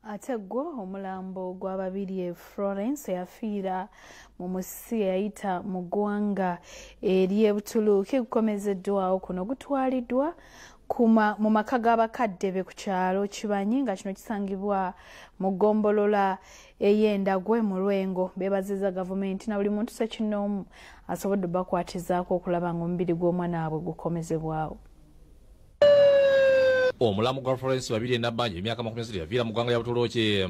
Ate gwo omulambo gw'ababiri Florence yafiira mu musisi yayita mu ggwanga eri Butuluki gukomezeddwawo kuno gutwaliddwa mu maka g'abakadde be ku kyalo Kibanyi nga kino kisangibwa mu ggombolola ey'Endagwe mu Lwengo. Beebazizza gavumenti na buli muntu ssekinnoomu asobodde bakwatizaako okulaba ng'omubiri gw'omwana waabwe gukomezebwawo. Omulamu gwa Florence babiri Nabbanja emyaka 20 yaviira mu ggwanga lya Butuluki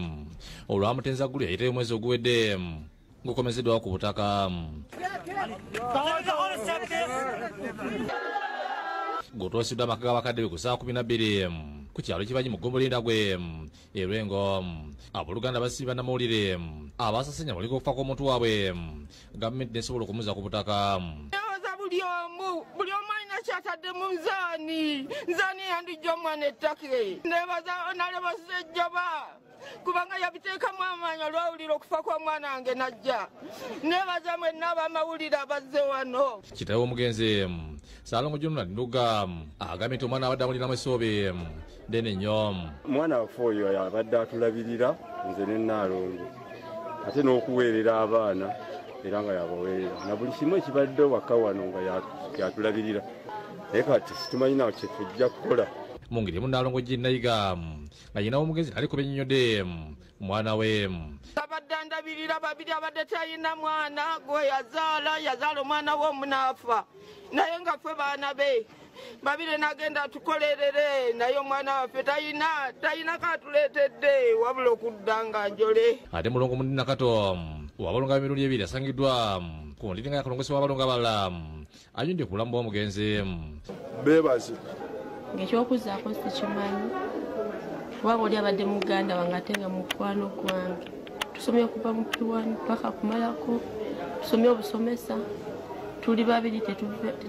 olw'amutenza ggulu yayitayo omwezi oguwedde gukomezeddwawo ku butaka. Gutuusiddwa amaka g'abakadde be ku ssaawa 12 ku kyalo Kibanyi mu ggombolola y'Endagwe e Lwengo. Abooluganda basiba namawulire abaasasenya buli okufa kw'omuntu waabwe gavumenti nesobola okumuza ku butaka. Buli omu alina kyatadde mu nzaani yandijja omwana ettake. Neebaza nalebasa ejjoba kubanga yabiteekamu amaanyi olwawulira okufa kwa mwana wange najja. Neebaza mwenna abamawulire abazze wano. Kitaawe w'omugenzi Ssaalongo Jonathan Nduga agambye nti omwana abadde amulinamu essuubi ddene nnyo. Omwana waffe oyo abadde atulabirira nze ne Nnaalongo ate n'okuweerera abaana era nga yabaweerera na buli kimu ekibadde waka wano nga yatulabirira naye kati situmanyi nawo kye tujja kukola. Mu ngeri emu Nnaalongo gye nayiga nga yinawo omugenzi nali kuba ennyonnyodde omwana we. Abadde andabirira babiri abadde talina mwana gwe yazaala omwana we omunaafa naye nga ffe baana be babiri nagenda atukolerere naye omwana waffe talina katuleetedde wabula okudda nga njole. Ate Mulongo Mundi Nakato w'abalongo b'emirundi ebiri asangiddwa ku ndiri nga yakalongosebwa abalongo abalala ayundye ku bulamu bw'omugenzi. Beebaze ng'ekyokuzzaako sikimanyi kubanga oli abadde muganda wange ate nga mukwano gwange tusomye okuva mu P1 paka kumalako tusomye obusomesa tuli babiri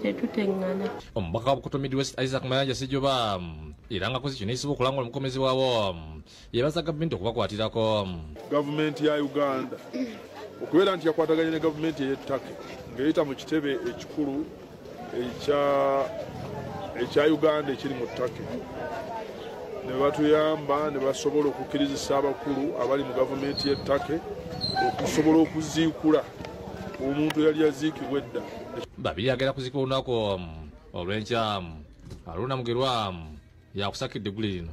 tetuteŋŋana. Omubaka wa Bukoto Midwest Isaac Mayanja Sejjoba era nga akoze kino ekisobola okulangula omukomezi waabo yeebaza gavumenti okubakwatirako. Gavumenti ya Uganda okubeera nti yakwataganye ne gavumenti ey'ettaka ng'eyita mu kitebe ekikulu ekya Uganda ekiri mu ttaka ne batuyamba ne basobola okukkirizisa abakulu abali mu gavumenti y'ettaka okusobola okuziikula omuntu yali yaziikibwa edda. Babiri agenda kuziikibwa olunaku olw'enkya Aruna Mugerwa yakusakidde eggulu lino.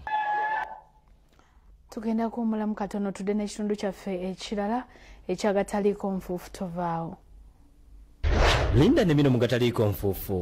Tugenda kuwumulamu katono tudde n'ekitundu kyaffe ekirala ekyagataliiko nfuufu tovaawo. Linda ne bino mu gataliiko nfuufu.